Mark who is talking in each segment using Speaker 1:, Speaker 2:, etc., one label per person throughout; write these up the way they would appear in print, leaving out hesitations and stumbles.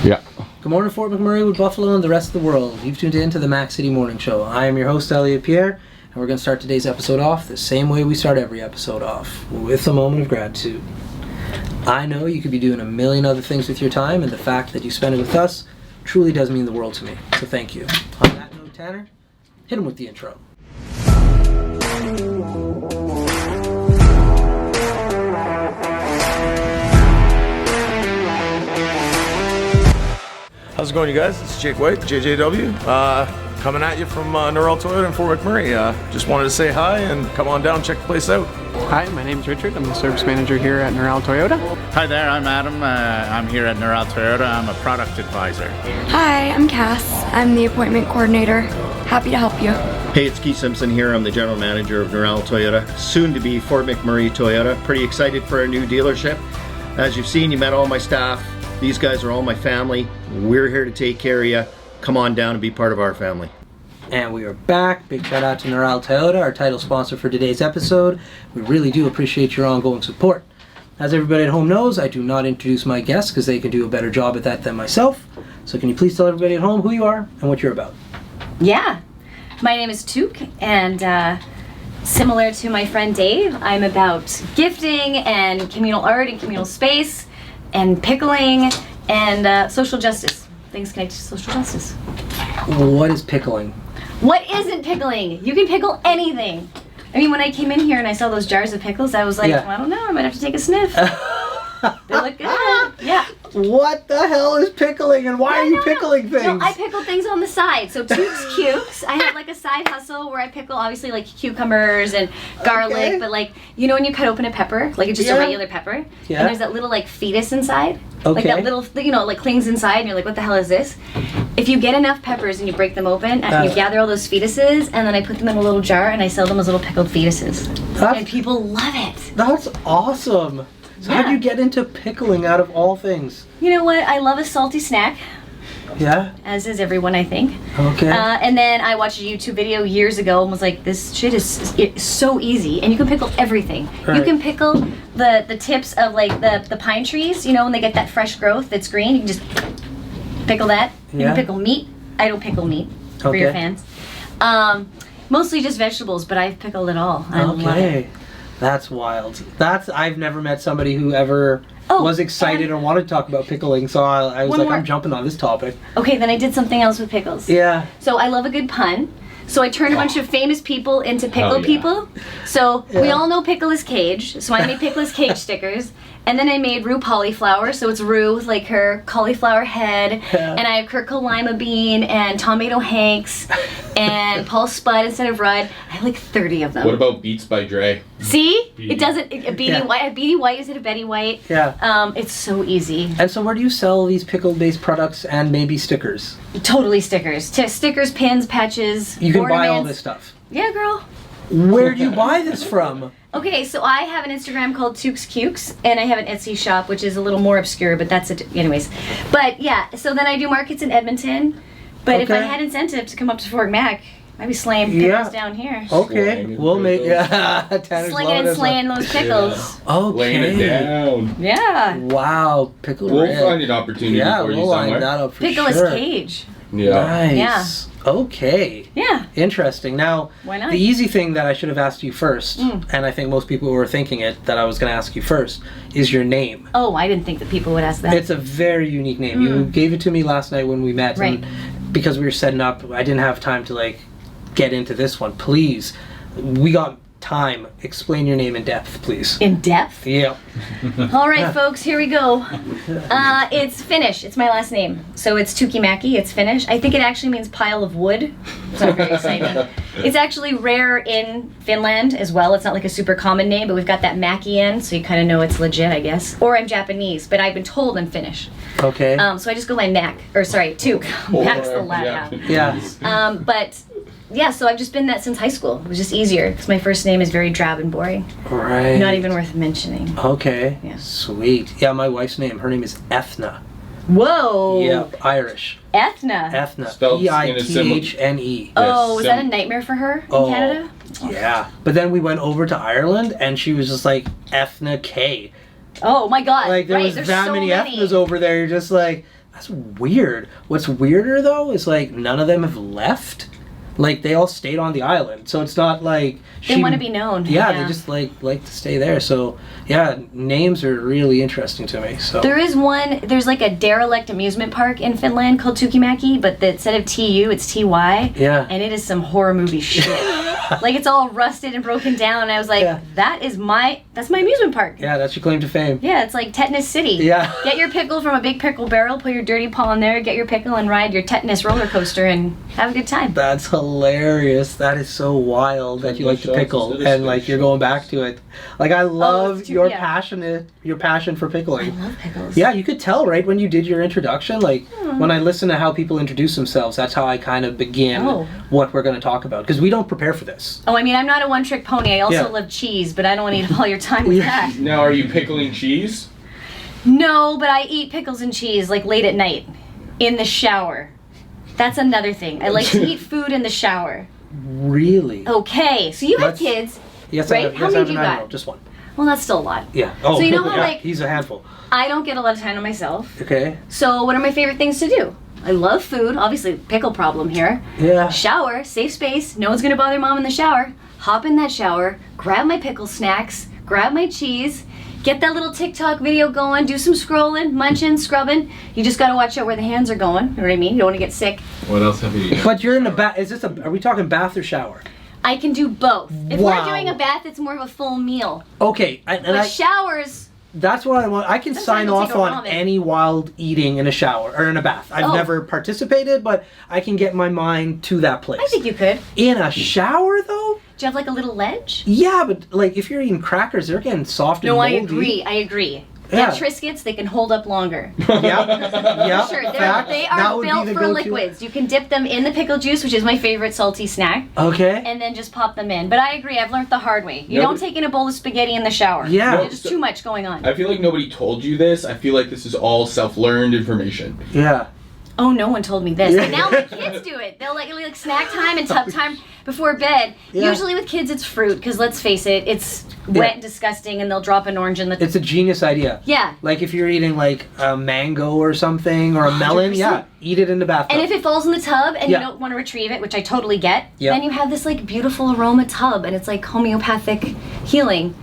Speaker 1: Yeah.
Speaker 2: Good morning, Fort McMurray, with Buffalo and the rest of the world. You've tuned in to the Mac City Morning Show. I am your host, Elliot Pierre, and we're going to start today's episode off the same way we start every episode off, with a moment of gratitude. I know you could be doing a million other things with your time, and the fact that you spend it with us truly does mean the world to me. So thank you. On that note, Tanner, hit him with the intro.
Speaker 3: How's it going, you guys? It's Jake White, JJW, coming at you from Norrell Toyota in Fort McMurray. Just wanted to say hi and come on down, check the place out.
Speaker 4: Hi, my name's Richard. I'm the service manager here at Norrell Toyota.
Speaker 5: Hi there, I'm Adam. I'm here at Norrell Toyota. I'm a product advisor.
Speaker 6: Hi, I'm Cass. I'm the appointment coordinator. Happy to help you.
Speaker 7: Hey, it's Keith Simpson here. I'm the general manager of Norrell Toyota, soon to be Fort McMurray Toyota. Pretty excited for our new dealership. As you've seen, you met all my staff. These guys are all my family. We're here to take care of you. Come on down and be part of our family.
Speaker 2: And we are back. Big shout out to Norrell Toyota, our title sponsor for today's episode. We really do appreciate your ongoing support. As everybody at home knows, I do not introduce my guests because they can do a better job at that than myself. So can you please tell everybody at home who you are and what you're about?
Speaker 8: Yeah, my name is Tukk, and similar to my friend Dave, I'm about gifting and communal art and communal space and pickling and social justice. Things connected to social justice.
Speaker 2: What is pickling?
Speaker 8: What isn't pickling? You can pickle anything. I mean, when I came in here and I saw those jars of pickles, I was like,
Speaker 2: Yeah.
Speaker 8: I don't know, I might have to take a sniff. They look good. Yeah.
Speaker 2: What the hell is pickling and why are you pickling things?
Speaker 8: No, I pickle things on the side. So Tukk's Cukes, I have like a side hustle where I pickle obviously like cucumbers and garlic,
Speaker 2: Okay.
Speaker 8: but like, you know when you cut open a pepper, like it's just a regular pepper,
Speaker 2: Yeah.
Speaker 8: and there's that little like fetus inside, like
Speaker 2: Okay.
Speaker 8: that little, you know, like clings inside, and you're like, what the hell is this? If you get enough peppers and you break them open, and you gather all those fetuses, and then I put them in a little jar and I sell them as little pickled fetuses. And people love it.
Speaker 2: That's awesome. So how do you get into pickling out of all things?
Speaker 8: You know what? I love a salty snack.
Speaker 2: Yeah?
Speaker 8: As is everyone, I think.
Speaker 2: Okay.
Speaker 8: And then I watched a YouTube video years ago and was like, this shit is it's so easy. And you can pickle everything.
Speaker 2: Right.
Speaker 8: You can pickle the tips of like the pine trees, you know, when they get that fresh growth that's green. You can just pickle that. You
Speaker 2: Yeah.
Speaker 8: can pickle meat. I don't pickle meat for your
Speaker 2: Okay.
Speaker 8: fans. Mostly just vegetables, but I've pickled it all. I love it.
Speaker 2: That's wild. I've never met somebody who ever was excited or wanted to talk about pickling, so I was
Speaker 8: One
Speaker 2: like,
Speaker 8: more.
Speaker 2: I'm jumping on this topic.
Speaker 8: Okay, then I did something else with pickles.
Speaker 2: Yeah.
Speaker 8: So I love a good pun. So I turned a bunch of famous people into pickle
Speaker 1: Hell yeah.
Speaker 8: people. So we
Speaker 2: Yeah.
Speaker 8: all know Pickle is Cage. So I made Pickle is Cage stickers. And then I made Rue Cauliflower. So it's Rue with like her cauliflower head.
Speaker 2: Yeah.
Speaker 8: And I have Kirk Lima Bean and Tomato Hanks and Paul Spud instead of Rudd. I have like 30 of them.
Speaker 1: What about Beats by Dre?
Speaker 8: See? It doesn't, Beanie
Speaker 2: Yeah.
Speaker 8: White, Beanie White instead of Betty White.
Speaker 2: Yeah.
Speaker 8: It's so easy.
Speaker 2: And so where do you sell these pickle-based products and maybe stickers?
Speaker 8: Totally stickers. Stickers, pins, patches,
Speaker 2: You can buy all
Speaker 8: ornaments.
Speaker 2: this stuff.
Speaker 8: Yeah, girl.
Speaker 2: Where do you buy this from?
Speaker 8: Okay, so I have an Instagram called Tukk's Cukes, and I have an Etsy shop, which is a little more obscure, but that's it. Anyways. But yeah, so then I do markets in Edmonton. But if I
Speaker 2: Okay.
Speaker 8: had incentive to come up to Fort Mac, I'd be slaying pickles
Speaker 2: Yeah.
Speaker 8: down here.
Speaker 2: Okay, we'll make Tanner's
Speaker 8: Slinging
Speaker 2: loving
Speaker 8: and
Speaker 2: us.
Speaker 8: slaying those pickles.
Speaker 1: Laying it
Speaker 2: Okay.
Speaker 1: down.
Speaker 8: Yeah.
Speaker 2: Wow, pickle
Speaker 1: We'll
Speaker 2: red.
Speaker 1: find an opportunity
Speaker 2: Yeah,
Speaker 1: for you
Speaker 2: we'll line
Speaker 1: somewhere.
Speaker 2: that up for
Speaker 8: Pickle
Speaker 2: sure.
Speaker 8: is Cage.
Speaker 1: Yeah.
Speaker 2: Nice. Okay.
Speaker 8: Yeah.
Speaker 2: Interesting. Now,
Speaker 8: Why not?
Speaker 2: the easy thing that I should have asked you first, and I think most people who were thinking it that I was going to ask you first, is your name.
Speaker 8: Oh, I didn't think that people would ask that.
Speaker 2: It's a very unique name. You gave it to me last night when we met,
Speaker 8: Right.
Speaker 2: and because we were setting up, I didn't have time to like get into this one. Please, we got time. Explain your name in depth, please.
Speaker 8: In depth?
Speaker 2: Yeah.
Speaker 8: All right, folks, here we go. It's Finnish. It's my last name. So it's Tukimäki. It's Finnish. I think it actually means pile of wood. It's not very exciting. It's actually rare in Finland as well. It's not like a super common name, but we've got that Maki in, so you kind of know it's legit, I guess. Or I'm Japanese, but I've been told I'm Finnish.
Speaker 2: Okay.
Speaker 8: So I just go by Mac, or sorry, Tukk. Mac's the last.
Speaker 2: Yeah.
Speaker 8: But yeah, so I've just been that since high school. It was just easier because my first name is very drab and boring.
Speaker 2: Right.
Speaker 8: Not even worth mentioning.
Speaker 2: Okay.
Speaker 8: Yeah.
Speaker 2: Sweet. Yeah, my wife's name. Her name is Ethna.
Speaker 8: Whoa.
Speaker 2: Yeah, Irish.
Speaker 8: Ethna.
Speaker 2: Ethna.
Speaker 1: Spelled in a
Speaker 2: Eithne.
Speaker 8: Oh, was that a nightmare for her in Canada?
Speaker 2: Yeah. But then we went over to Ireland and she was just like Ethna K.
Speaker 8: Oh my God!
Speaker 2: Like there was
Speaker 8: there's
Speaker 2: that
Speaker 8: so
Speaker 2: many Ethnas over there. You're just like, That's weird. What's weirder though is like none of them have left. Like they all stayed on the island, so it's not like
Speaker 8: They want to be known.
Speaker 2: Yeah, they just like to stay there. So yeah, names are really interesting to me. So
Speaker 8: There's like a derelict amusement park in Finland called Tukkimäki, but instead of TU, it's TY.
Speaker 2: Yeah.
Speaker 8: And it is some horror movie shit. Like it's all rusted and broken down, and I was like, that's my amusement park.
Speaker 2: Yeah, that's your claim to fame.
Speaker 8: Yeah, it's like Tetanus City.
Speaker 2: Yeah.
Speaker 8: Get your pickle from a big pickle barrel, put your dirty paw in there, get your pickle and ride your tetanus roller coaster and have a good time.
Speaker 2: That's hilarious. That is so wild that you like to pickle and like you're going back to it. Like I love your passion for pickling.
Speaker 8: I love pickles.
Speaker 2: Yeah, you could tell right when you did your introduction. Like when I listen to how people introduce themselves, that's how I kind of begin what we're going to talk about because we don't prepare for this.
Speaker 8: Oh, I mean, I'm not a one-trick pony. I also love cheese, but I don't want to eat all your time with that.
Speaker 1: Now, are you pickling cheese?
Speaker 8: No, but I eat pickles and cheese like late at night in the shower. That's another thing. I like to eat food in the shower.
Speaker 2: Really?
Speaker 8: Okay, so you have kids,
Speaker 2: Yes,
Speaker 8: right?
Speaker 2: I have.
Speaker 8: How
Speaker 2: Yes, I
Speaker 8: many
Speaker 2: have
Speaker 8: do you
Speaker 2: an
Speaker 8: got?
Speaker 2: animal, just one.
Speaker 8: Well, that's still a lot.
Speaker 2: Yeah. Oh,
Speaker 8: So you know how,
Speaker 2: yeah,
Speaker 8: like-
Speaker 2: he's a handful.
Speaker 8: I don't get a lot of time to myself.
Speaker 2: Okay.
Speaker 8: So what are my favorite things to do? I love food. Obviously, pickle problem here.
Speaker 2: Yeah.
Speaker 8: Shower, safe space. No one's gonna bother mom in the shower. Hop in that shower, grab my pickle snacks, grab my cheese, get that little TikTok video going, do some scrolling, munching, scrubbing. You just gotta watch out where the hands are going. You know what I mean? You don't wanna get sick.
Speaker 1: What else have you eaten?
Speaker 2: But you're in the bath. Are we talking bath or shower?
Speaker 8: I can do both. If
Speaker 2: Wow.
Speaker 8: we're doing a bath, it's more of a full meal.
Speaker 2: Okay.
Speaker 8: But showers,
Speaker 2: That's what I want. I can
Speaker 8: Sometimes
Speaker 2: sign
Speaker 8: I'll
Speaker 2: off
Speaker 8: take a
Speaker 2: on
Speaker 8: ramen.
Speaker 2: any wild eating in a shower or in a bath. I've
Speaker 8: Oh.
Speaker 2: never participated, but I can get my mind to that place.
Speaker 8: I think you could.
Speaker 2: In a shower, though?
Speaker 8: Do you have like a little ledge?
Speaker 2: Yeah, but like if you're eating crackers, they're getting soft and
Speaker 8: No, I
Speaker 2: moldy.
Speaker 8: agree.
Speaker 2: Yeah.
Speaker 8: Get Triscuits, they can hold up longer.
Speaker 2: Yep. Yep.
Speaker 8: Sure,
Speaker 2: Fact.
Speaker 8: they
Speaker 2: That
Speaker 8: are
Speaker 2: would be
Speaker 8: built
Speaker 2: the
Speaker 8: for
Speaker 2: go-to.
Speaker 8: liquids. You can dip them in the pickle juice, which is my favorite salty snack,
Speaker 2: Okay.
Speaker 8: and then just pop them in. But I agree, I've learned the hard way. You
Speaker 1: No,
Speaker 8: don't
Speaker 1: but-
Speaker 8: take in a bowl of spaghetti in the shower.
Speaker 2: Yeah.
Speaker 8: There's just too much going on.
Speaker 1: I feel like nobody told you this. I feel like this is all self-learned information.
Speaker 2: Yeah.
Speaker 8: Oh, no one told me this.
Speaker 2: Yeah.
Speaker 8: But now my kids do it. They'll like snack time and tub time before bed.
Speaker 2: Yeah.
Speaker 8: Usually with kids it's fruit, because let's face it, it's wet and disgusting, and they'll drop an orange in the...
Speaker 2: It's a genius idea.
Speaker 8: Yeah.
Speaker 2: Like if you're eating like a mango or something or a melon,
Speaker 8: 100%.
Speaker 2: yeah, eat it in the bathtub.
Speaker 8: And if it falls in the tub and
Speaker 2: Yeah.
Speaker 8: you don't want to retrieve it, which I totally get,
Speaker 2: Yeah.
Speaker 8: then you have this like beautiful aroma tub, and it's like homeopathic healing.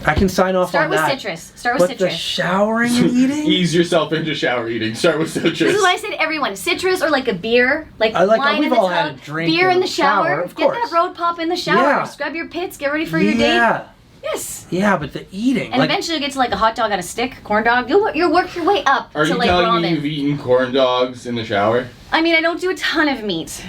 Speaker 2: I can sign off
Speaker 8: Start
Speaker 2: on
Speaker 8: with
Speaker 2: that.
Speaker 8: citrus. Start with
Speaker 2: But the
Speaker 8: citrus.
Speaker 2: showering and eating?
Speaker 1: Ease yourself into shower eating. Start with citrus.
Speaker 8: This is what I say to everyone: citrus or like a beer, like wine
Speaker 2: we've
Speaker 8: in the
Speaker 2: all
Speaker 8: tub,
Speaker 2: had a drink
Speaker 8: beer in
Speaker 2: in
Speaker 8: the
Speaker 2: the shower,
Speaker 8: shower.
Speaker 2: of
Speaker 8: Get
Speaker 2: course.
Speaker 8: that road pop in the shower.
Speaker 2: Yeah.
Speaker 8: Scrub your pits. Get ready for your date.
Speaker 2: Yeah.
Speaker 8: Yes.
Speaker 2: Yeah, but the eating.
Speaker 8: And
Speaker 2: like,
Speaker 8: eventually you get to like a hot dog on a stick, corn dog. You'll work your way up
Speaker 1: Are
Speaker 8: to
Speaker 1: you
Speaker 8: like
Speaker 1: telling me
Speaker 8: ramen.
Speaker 1: you've eaten corn dogs in the shower?
Speaker 8: I mean, I don't do a ton of meat,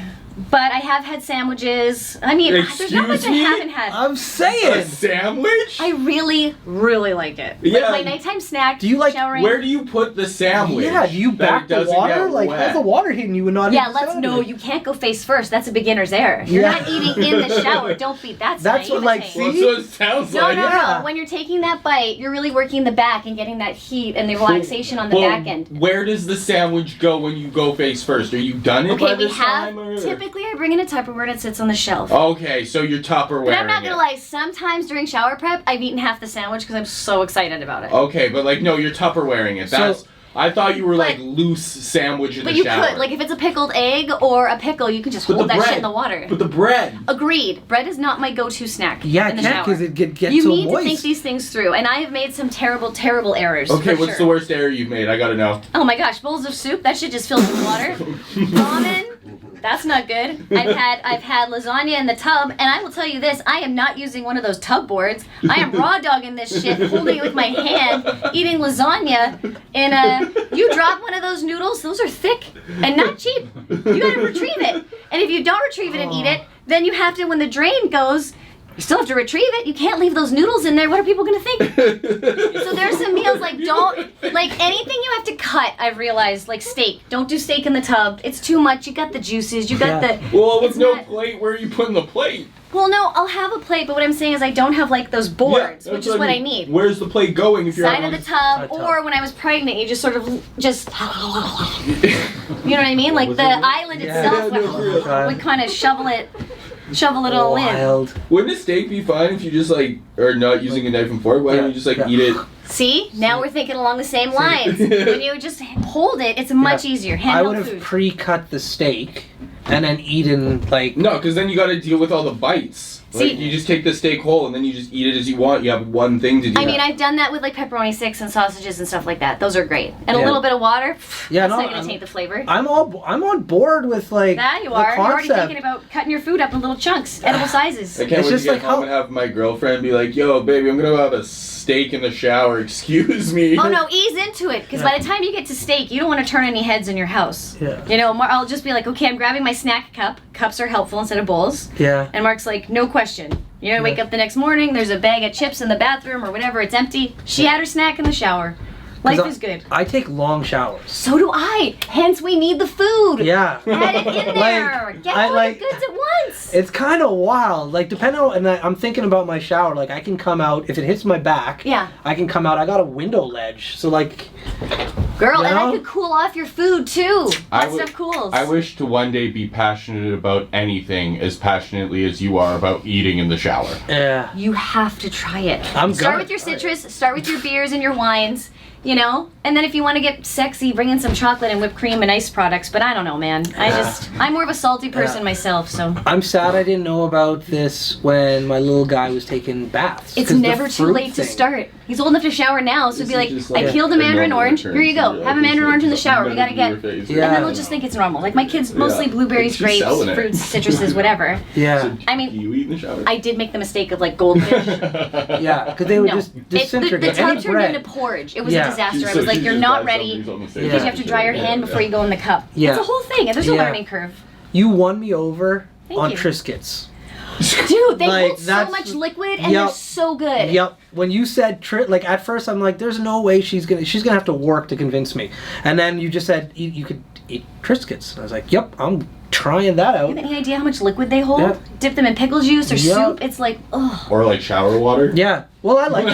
Speaker 8: but I have had sandwiches. I mean, there's not much
Speaker 1: Excuse me?
Speaker 8: I haven't had.
Speaker 2: I'm
Speaker 1: A
Speaker 2: saying.
Speaker 1: sandwich?
Speaker 8: I really, really like it.
Speaker 1: Yeah.
Speaker 8: Like my nighttime snack.
Speaker 2: Do you like-
Speaker 8: showering.
Speaker 1: Where do you put the sandwich?
Speaker 2: Yeah, do you
Speaker 1: that
Speaker 2: back
Speaker 1: it
Speaker 2: the
Speaker 1: doesn't
Speaker 2: water?
Speaker 1: get
Speaker 2: Like,
Speaker 1: wet?
Speaker 2: how's the water heating? You would not
Speaker 8: Yeah,
Speaker 2: eat the
Speaker 8: let's no.
Speaker 2: sandwich.
Speaker 8: You can't go face first. That's a beginner's error. You're
Speaker 2: Yeah.
Speaker 8: not eating in the shower. Don't be. That's
Speaker 2: That's what, like,
Speaker 8: naivete.
Speaker 1: Well,
Speaker 2: see?
Speaker 1: so it sounds
Speaker 8: No,
Speaker 1: like
Speaker 8: no,
Speaker 2: Yeah.
Speaker 8: no. When you're taking that bite, you're really working the back and getting that heat and the relaxation on the
Speaker 1: Well,
Speaker 8: back end.
Speaker 1: Where does the sandwich go when you go face first? Are you done it by
Speaker 8: Okay, we
Speaker 1: this
Speaker 8: have.
Speaker 1: time? Or?
Speaker 8: Typically, I bring in a Tupperware and it sits on the shelf.
Speaker 1: Okay, so you're Tupperware.
Speaker 8: But I'm not gonna lie. Sometimes during shower prep, I've eaten half the sandwich because I'm so excited about it.
Speaker 1: Okay, but like no, you're Tupperwaring it.
Speaker 2: So-
Speaker 1: That's. I thought you were like
Speaker 8: But-
Speaker 1: loose sandwich in
Speaker 8: But
Speaker 1: the
Speaker 8: you
Speaker 1: shower.
Speaker 8: could, like, if it's a pickled egg or a pickle, you can just
Speaker 1: But
Speaker 8: hold
Speaker 1: the
Speaker 8: that
Speaker 1: bread.
Speaker 8: shit in the water.
Speaker 1: But the bread.
Speaker 8: Agreed. Bread is not my go-to snack.
Speaker 2: Yeah,
Speaker 8: in
Speaker 2: it
Speaker 8: the
Speaker 2: can't
Speaker 8: shower.
Speaker 2: because it gets
Speaker 8: You
Speaker 2: so
Speaker 8: need
Speaker 2: moist.
Speaker 8: to think these things through, and I have made some terrible, terrible errors.
Speaker 1: Okay,
Speaker 8: for
Speaker 1: what's
Speaker 8: sure.
Speaker 1: the worst error you've made? I gotta know.
Speaker 8: Oh my gosh, bowls of soup. That shit just fills with water. Ramen. That's not good. I've had lasagna in the tub, and I will tell you this: I am not using one of those tub boards. I am raw dogging this shit, holding it with my hand, eating lasagna. In a, you drop one of those noodles; those are thick and not cheap. You gotta retrieve it, and if you don't retrieve it and eat it, then you have to. When the drain goes, you still have to retrieve it. You can't leave those noodles in there. What are people gonna think? So there's some meals like anything you have to cut. I've realized like steak. Don't do steak in the tub. It's too much. You got the juices. You got the.
Speaker 1: Well, with
Speaker 8: it's
Speaker 1: no
Speaker 8: not-
Speaker 1: plate, where are you putting the plate?
Speaker 8: Well, no, I'll have a plate, but what I'm saying is I don't have like those boards,
Speaker 1: Yeah,
Speaker 8: which
Speaker 1: that's
Speaker 8: is what I
Speaker 1: mean.
Speaker 8: need.
Speaker 1: Where's the plate going if you're
Speaker 8: Side
Speaker 1: having
Speaker 8: of the
Speaker 1: one
Speaker 8: tub,
Speaker 2: Side tub.
Speaker 8: or when I was pregnant, you just sort of just. You know what I mean? Like the island itself would kind of shovel it all in.
Speaker 2: Wild.
Speaker 1: Wouldn't a steak be fine if you just like are not using a knife and fork? Why don't you just like
Speaker 2: Yeah.
Speaker 1: eat it
Speaker 8: See? Now we're thinking along the same lines. When you just hold it, it's much easier.
Speaker 2: I would
Speaker 8: Handheld
Speaker 2: have
Speaker 8: food.
Speaker 2: pre-cut the steak and then eaten like.
Speaker 1: No, because then you got to deal with all the bites. Like,
Speaker 8: See-
Speaker 1: you just take the steak whole and then you just eat it as you want. You have one thing to do.
Speaker 8: I mean, I've done that with like pepperoni sticks and sausages and stuff like that. Those are great. And a
Speaker 2: Yeah.
Speaker 8: little bit of water.
Speaker 2: Yeah,
Speaker 8: that's
Speaker 2: no,
Speaker 8: not gonna
Speaker 2: I'm-
Speaker 8: taint the flavor.
Speaker 2: I'm on board with like
Speaker 8: That you
Speaker 2: the
Speaker 8: are. You're already
Speaker 2: concept.
Speaker 8: thinking about cutting your food up in little chunks, edible sizes.
Speaker 1: I can't
Speaker 2: It's
Speaker 1: wait to
Speaker 2: just
Speaker 1: get
Speaker 2: like
Speaker 1: home
Speaker 2: how-
Speaker 1: and have my girlfriend be like, "Yo, baby, I'm gonna have a steak in the shower. Excuse me."
Speaker 8: Oh no, ease into it, because by the time you get to steak, you don't want to turn any heads in your house.
Speaker 2: Yeah.
Speaker 8: You know, I'll just be like, okay, I'm grabbing my snack cup. Cups are helpful instead of bowls.
Speaker 2: Yeah.
Speaker 8: And Mark's like, no question. You know, wake up the next morning, there's a bag of chips in the bathroom or whatever, it's empty. She had her snack in the shower. Life is good.
Speaker 2: I take long showers.
Speaker 8: So do I. Hence, we need the food.
Speaker 2: Yeah.
Speaker 8: Add it in there. Get all the goods at once.
Speaker 2: It's kind of wild. Like, depending on, and I'm thinking about my shower. Like, I can come out if it hits my back.
Speaker 8: Yeah.
Speaker 2: I can come out. I got a window ledge, so like.
Speaker 8: Girl,
Speaker 2: You
Speaker 8: and
Speaker 2: know?
Speaker 8: I could cool off your food too. That
Speaker 1: would-
Speaker 8: stuff cools.
Speaker 1: I wish to one day be passionate about anything as passionately as you are about eating in the shower.
Speaker 2: Yeah.
Speaker 8: You have to try it.
Speaker 2: I'm
Speaker 8: Start
Speaker 2: gonna
Speaker 8: with your
Speaker 2: try it.
Speaker 8: citrus, start with your beers and your wines, you know? And then if you want to get sexy, bring in some chocolate and whipped cream and ice products, but I don't know, man. I'm more of a salty person myself, so.
Speaker 2: I'm sad I didn't know about this when my little guy was taking baths.
Speaker 8: It's
Speaker 2: 'cause the
Speaker 8: never too
Speaker 2: fruit
Speaker 8: late to
Speaker 2: thing-
Speaker 8: start. He's old enough to shower now, so
Speaker 1: This
Speaker 8: be
Speaker 1: is
Speaker 8: like,
Speaker 1: just
Speaker 8: I
Speaker 1: like
Speaker 8: peeled a
Speaker 1: a
Speaker 8: mandarin
Speaker 1: normal
Speaker 8: orange.
Speaker 1: occurrence.
Speaker 8: Here you go.
Speaker 1: You're
Speaker 8: Have a
Speaker 1: like,
Speaker 8: mandarin
Speaker 1: it's
Speaker 8: orange in the
Speaker 1: like
Speaker 8: shower. We
Speaker 1: something
Speaker 8: gotta
Speaker 1: better
Speaker 8: get.
Speaker 1: than your face.
Speaker 2: Yeah.
Speaker 8: And then they'll just think it's normal. Like my kids, mostly
Speaker 1: Yeah.
Speaker 8: blueberries,
Speaker 1: She's
Speaker 8: grapes,
Speaker 1: selling it.
Speaker 8: fruits, citruses, whatever.
Speaker 2: Yeah.
Speaker 1: So,
Speaker 8: I mean,
Speaker 1: do you eat in the shower?
Speaker 8: I did make the mistake of like goldfish.
Speaker 2: Yeah, because they would
Speaker 8: No.
Speaker 2: just
Speaker 8: The
Speaker 2: disintegrate
Speaker 8: tub
Speaker 2: any
Speaker 8: turned
Speaker 2: bread.
Speaker 8: into porridge. It was
Speaker 2: Yeah.
Speaker 8: a disaster. I
Speaker 1: So
Speaker 8: was like,
Speaker 1: she
Speaker 8: you're
Speaker 1: just
Speaker 8: not
Speaker 1: got
Speaker 8: ready.
Speaker 1: something on the stage.
Speaker 8: Because you have to dry your
Speaker 1: Yeah,
Speaker 8: hand
Speaker 1: yeah.
Speaker 8: before you go in the cup.
Speaker 2: Yeah.
Speaker 8: It's a whole thing, and there's a
Speaker 2: Yeah.
Speaker 8: learning curve.
Speaker 2: You won me over
Speaker 8: Thank
Speaker 2: on
Speaker 8: you.
Speaker 2: Triscuits.
Speaker 8: Dude, they
Speaker 2: Like,
Speaker 8: hold so
Speaker 2: that's-
Speaker 8: much liquid, and they're
Speaker 2: Yep.
Speaker 8: so good.
Speaker 2: Yep. When you said like at first I'm like, there's no way she's gonna have to work to convince me, and then you just said you could eat Triscuits. And I was like, yep, I'm trying that out.
Speaker 8: You have any idea how much liquid they hold?
Speaker 2: Yeah.
Speaker 8: Dip them in pickle juice or
Speaker 2: Yep.
Speaker 8: soup. It's like, oh.
Speaker 1: Or like shower water?
Speaker 2: Yeah. Well, I like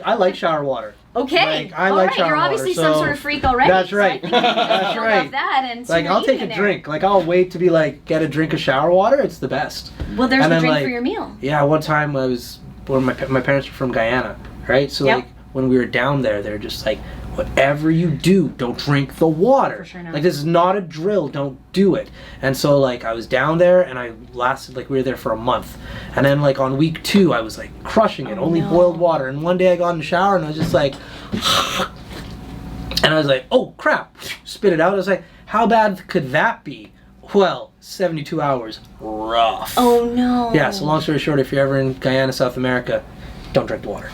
Speaker 2: I like shower water.
Speaker 8: Okay.
Speaker 2: Like, I
Speaker 8: All
Speaker 2: like
Speaker 8: right.
Speaker 2: shower
Speaker 8: You're obviously
Speaker 2: water,
Speaker 8: some
Speaker 2: so-
Speaker 8: sort of freak already.
Speaker 2: That's
Speaker 8: so
Speaker 2: right.
Speaker 8: I think you can
Speaker 2: That's
Speaker 8: build
Speaker 2: right.
Speaker 8: off that and see
Speaker 2: Like
Speaker 8: what
Speaker 2: I'll
Speaker 8: you're
Speaker 2: take a
Speaker 8: eating there.
Speaker 2: drink. Like I'll wait to be like get a drink of shower water. It's the best.
Speaker 8: Well, there's
Speaker 2: And
Speaker 8: the
Speaker 2: then,
Speaker 8: drink
Speaker 2: like,
Speaker 8: for your meal.
Speaker 2: Yeah. One time when my parents were from Guyana, right? So
Speaker 8: Yep.
Speaker 2: like when we were down there, they're just like, whatever you do, don't drink the water.
Speaker 8: For sure not.
Speaker 2: Like this is not a drill. Don't do it. And so like I was down there and I lasted like we were there for a month, and then like on week 2 I was like crushing it,
Speaker 8: Oh,
Speaker 2: only
Speaker 8: no.
Speaker 2: boiled water. And one day I got in the shower and I was just like. And I was like, oh crap, spit it out. I was like, how bad could that be? Well, 72 hours, rough.
Speaker 8: Oh no.
Speaker 2: Yeah, so long story short, if you're ever in Guyana, South America, don't drink the water.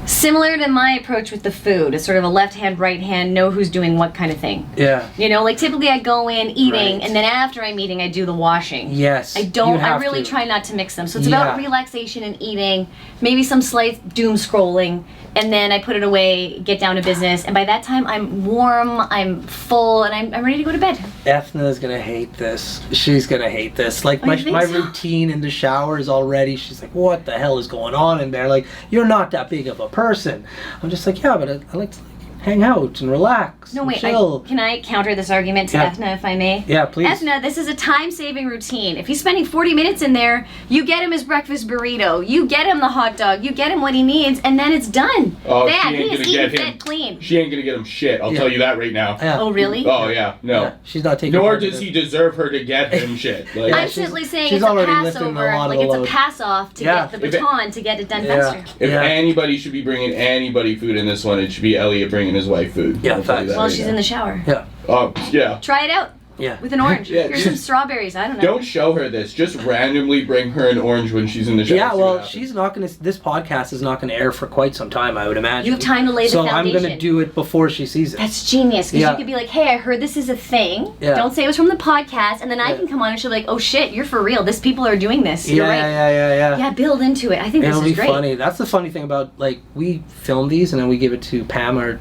Speaker 8: Similar to my approach with the food, it's sort of a left hand, right hand, know who's doing what kind of thing.
Speaker 2: Yeah.
Speaker 8: You know, like typically I go in eating,
Speaker 2: Right.
Speaker 8: and then after I'm eating, I do the washing.
Speaker 2: Yes.
Speaker 8: I don't.
Speaker 2: you
Speaker 8: I
Speaker 2: have
Speaker 8: really
Speaker 2: to.
Speaker 8: try not to mix them. So it's
Speaker 2: Yeah.
Speaker 8: about relaxation and eating, maybe some slight doom scrolling, and then I put it away, get down to business, and by that time I'm warm, I'm full, and I'm ready to go to bed.
Speaker 2: Ethna's gonna hate this. She's gonna hate this. Like
Speaker 8: Oh,
Speaker 2: my
Speaker 8: you think
Speaker 2: my
Speaker 8: so?
Speaker 2: routine in the shower is already. She's like, "What the hell is going on in there?" Like, you're not that big of a person. I'm just like, yeah, but I like to hang out and relax.
Speaker 8: No,
Speaker 2: and
Speaker 8: wait.
Speaker 2: chill.
Speaker 8: Can I counter this argument to
Speaker 2: Yeah.
Speaker 8: Ethna, if I may?
Speaker 2: Yeah, please.
Speaker 8: Ethna, this is a time-saving routine. If he's spending 40 minutes in there, you get him his breakfast burrito, you get him the hot dog, you get him what he needs, and then it's done.
Speaker 1: Oh,
Speaker 8: Bam,
Speaker 1: she ain't
Speaker 8: he is
Speaker 1: gonna
Speaker 8: eating
Speaker 1: get him.
Speaker 8: fed clean.
Speaker 1: She ain't gonna get him shit. I'll
Speaker 2: Yeah.
Speaker 1: tell you that right now.
Speaker 2: Yeah.
Speaker 8: Oh, really?
Speaker 1: Oh yeah, no.
Speaker 2: Yeah, she's not taking.
Speaker 1: Nor
Speaker 2: part of
Speaker 1: does
Speaker 2: it.
Speaker 1: he deserve her to get him shit. Like,
Speaker 2: Yeah,
Speaker 8: I'm
Speaker 2: she's-
Speaker 8: simply saying
Speaker 2: she's
Speaker 8: it's a
Speaker 2: already lifting a
Speaker 8: Passover,
Speaker 2: lot of
Speaker 8: like
Speaker 2: the
Speaker 8: it's a
Speaker 2: load.
Speaker 8: pass-off to
Speaker 2: Yeah.
Speaker 8: get the
Speaker 1: If it-
Speaker 8: baton to get it done
Speaker 2: Yeah.
Speaker 8: faster.
Speaker 1: If
Speaker 2: Yeah.
Speaker 1: anybody should be bringing anybody food in this one, it should be Elliot bringing his wife food.
Speaker 2: Yeah,
Speaker 1: I'll tell you
Speaker 2: facts.
Speaker 1: that
Speaker 8: While
Speaker 1: right
Speaker 8: she's
Speaker 1: now.
Speaker 8: in the shower.
Speaker 2: Yeah.
Speaker 1: Oh yeah.
Speaker 8: Try it out
Speaker 2: Yeah.
Speaker 8: with an orange.
Speaker 1: Yeah,
Speaker 8: Here's some
Speaker 1: just-
Speaker 8: strawberries. I don't know.
Speaker 1: Don't show her this. Just randomly bring her an orange when she's in the shower.
Speaker 2: Yeah,
Speaker 1: See what
Speaker 2: well,
Speaker 1: happens.
Speaker 2: she's not gonna. This podcast is not gonna air for quite some time, I would imagine.
Speaker 8: You have time to lay the
Speaker 2: so
Speaker 8: foundation.
Speaker 2: I'm gonna do it before she sees it.
Speaker 8: That's genius, because
Speaker 2: Yeah.
Speaker 8: you could be like, hey, I heard this is a thing.
Speaker 2: Yeah.
Speaker 8: Don't say it was from the podcast, and then I
Speaker 2: Yeah.
Speaker 8: can come on and she'll be like, oh shit, you're for real. This people are doing this. You're right.
Speaker 2: Yeah.
Speaker 8: Yeah, build into it. I think
Speaker 2: It'll
Speaker 8: this
Speaker 2: be
Speaker 8: is great.
Speaker 2: funny. That's the funny thing about like we film these and then we give it to Pam or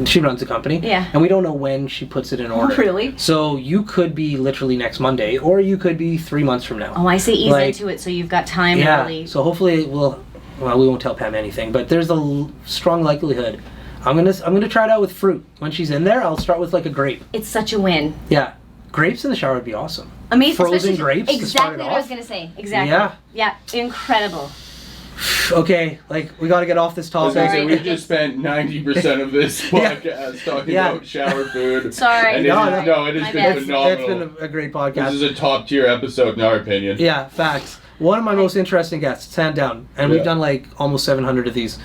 Speaker 2: she runs the company.
Speaker 8: Yeah.
Speaker 2: And we don't know when she puts it in order.
Speaker 8: really?
Speaker 2: So you could be literally next Monday or you could be 3 months from now.
Speaker 8: Oh, I say ease
Speaker 2: Like-
Speaker 8: into it so you've got time
Speaker 2: yeah.
Speaker 8: to really.
Speaker 2: So hopefully well we won't tell Pam anything, but there's a strong likelihood. I'm gonna try it out with fruit. When she's in there, I'll start with like a grape.
Speaker 8: It's such a win.
Speaker 2: Yeah. Grapes in the shower would be awesome.
Speaker 8: Amazing.
Speaker 2: Frozen
Speaker 8: especially-
Speaker 2: grapes to start
Speaker 8: Exactly
Speaker 2: it
Speaker 8: what I was
Speaker 2: off?
Speaker 8: going to say. Exactly.
Speaker 2: Yeah.
Speaker 8: Yeah, incredible.
Speaker 2: Okay, like we got to get off this
Speaker 1: I was
Speaker 2: topic.
Speaker 1: gonna say, we just spent 90% of this podcast talking about shower food.
Speaker 8: Sorry.
Speaker 1: And it has been phenomenal.
Speaker 2: It's been a great podcast.
Speaker 1: This is a top tier episode in our opinion.
Speaker 2: Yeah, facts. One of my most interesting guests, hand down, and we've done like almost 700 of these.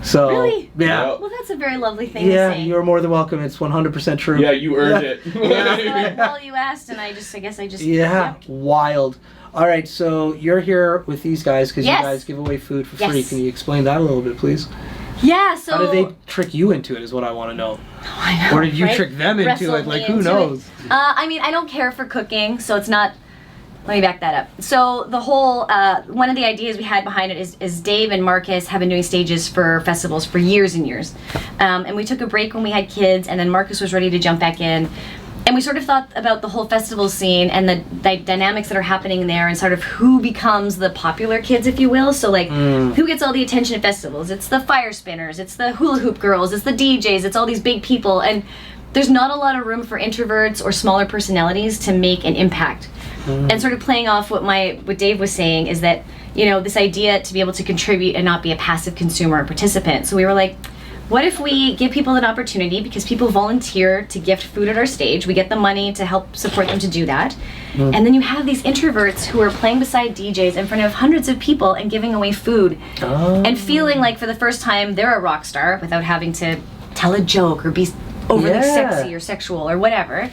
Speaker 2: So
Speaker 8: Really?
Speaker 2: yeah.
Speaker 8: Well, that's a very lovely thing to
Speaker 2: Yeah,
Speaker 8: say.
Speaker 2: you're more than welcome. It's 100% true.
Speaker 1: Yeah, you earned it.
Speaker 8: Well, you asked, and I guess I just.
Speaker 2: Yeah, wild. All right, so you're here with these guys because
Speaker 8: Yes.
Speaker 2: you guys give away food for free.
Speaker 8: Yes.
Speaker 2: Can you explain that a little bit, please?
Speaker 8: Yeah. So.
Speaker 2: How did they trick you into it? Is what I want to know.
Speaker 8: I know,
Speaker 2: Or did you
Speaker 8: right?
Speaker 2: trick them into
Speaker 8: Wrestled
Speaker 2: it? Like
Speaker 8: me
Speaker 2: who
Speaker 8: into
Speaker 2: knows?
Speaker 8: it. I mean, I don't care for cooking, so it's not. Let me back that up. So the whole one of the ideas we had behind it is Dave and Marcus have been doing stages for festivals for years and years, and we took a break when we had kids, and then Marcus was ready to jump back in. And we sort of thought about the whole festival scene and the dynamics that are happening there and sort of who becomes the popular kids, if you will. So, like, who gets all the attention at festivals? It's the fire spinners, it's the hula hoop girls, it's the DJs, it's all these big people. And there's not a lot of room for introverts or smaller personalities to make an impact. And sort of playing off what Dave was saying is that, you know, this idea to be able to contribute and not be a passive consumer or participant. So we were like, what if we give people an opportunity, because people volunteer to gift food at our stage, we get the money to help support them to do that, and then you have these introverts who are playing beside DJs in front of hundreds of people and giving away food, and feeling like for the first time they're a rock star without having to tell a joke or be overly sexy or sexual or whatever.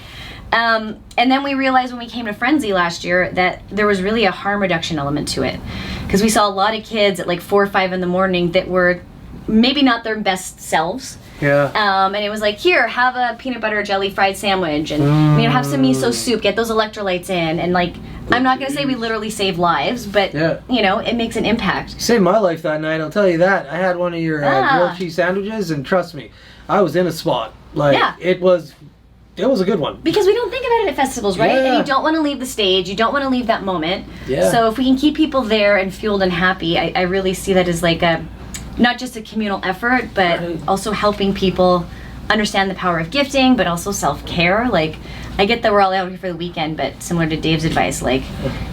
Speaker 8: And then we realized when we came to Frenzy last year that there was really a harm reduction element to it, because we saw a lot of kids at like 4 or 5 in the morning that were maybe not their best selves.
Speaker 2: Yeah.
Speaker 8: And it was like, here, have a peanut butter jelly fried sandwich, and you know, have some miso soup, get those electrolytes in, and like, I'm not gonna say we literally save lives, but you know, it makes an impact.
Speaker 2: Saved my life that night, I'll tell you that. I had one of your grilled cheese sandwiches, and trust me, I was in a spot. Like, it was a good one.
Speaker 8: Because we don't think about it at festivals, right? And you don't want to leave the stage, you don't want to leave that moment. So if we can keep people there and fueled and happy, I really see that as like not just a communal effort, but also helping people understand the power of gifting, but also self-care. Like, I get that we're all out here for the weekend, but similar to Dave's advice, like,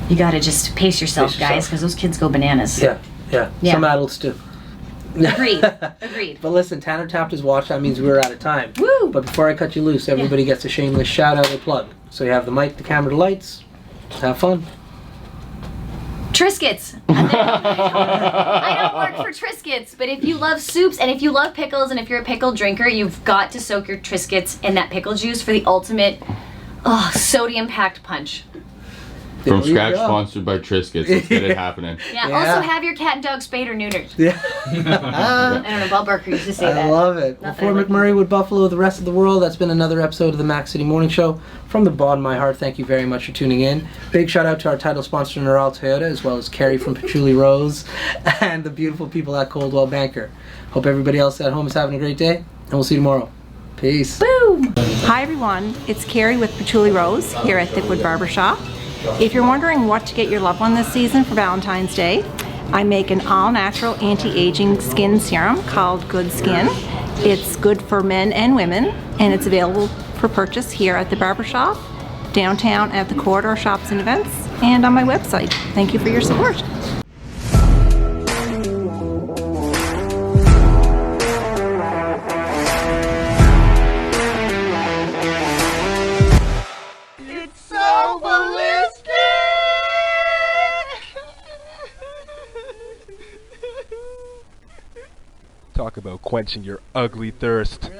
Speaker 8: you gotta just pace yourself, guys, because those kids go bananas.
Speaker 2: Yeah. Some adults do.
Speaker 8: Agreed.
Speaker 2: But listen, Tanner tapped his watch. That means we're out of time.
Speaker 8: Woo!
Speaker 2: But before I cut you loose, everybody gets a shameless shout out or plug. So you have the mic, the camera, the lights. Have fun.
Speaker 8: Triscuits. I don't work for Triscuits, but if you love soups and if you love pickles and if you're a pickle drinker, you've got to soak your Triscuits in that pickle juice for the ultimate sodium-packed punch.
Speaker 1: From scratch, sponsored by Triscuits. Let's get it happening.
Speaker 8: Yeah. Also have your cat and dog spayed or neutered.
Speaker 2: Yeah.
Speaker 8: I don't know, Bob Barker used to say that.
Speaker 2: I love it.
Speaker 8: Not
Speaker 2: Before
Speaker 8: that I like
Speaker 2: McMurray with Buffalo, the rest of the world, that's been another episode of the Mac City Morning Show. From the bottom of my heart, thank you very much for tuning in. Big shout out to our title sponsor, Neural Toyota, as well as Carrie from Patchouli Rose, and the beautiful people at Coldwell Banker. Hope everybody else at home is having a great day, and we'll see you tomorrow. Peace.
Speaker 8: Boom!
Speaker 9: Hi everyone, it's Carrie with Patchouli Rose here at Thickwood Barbershop. If you're wondering what to get your loved one this season for Valentine's Day, I make an all-natural anti-aging skin serum called Good Skin. It's good for men and women, and it's available for purchase here at the barbershop, downtown at the Corridor Shops and Events, and on my website. Thank you for your support.
Speaker 10: Talk about quenching your ugly thirst.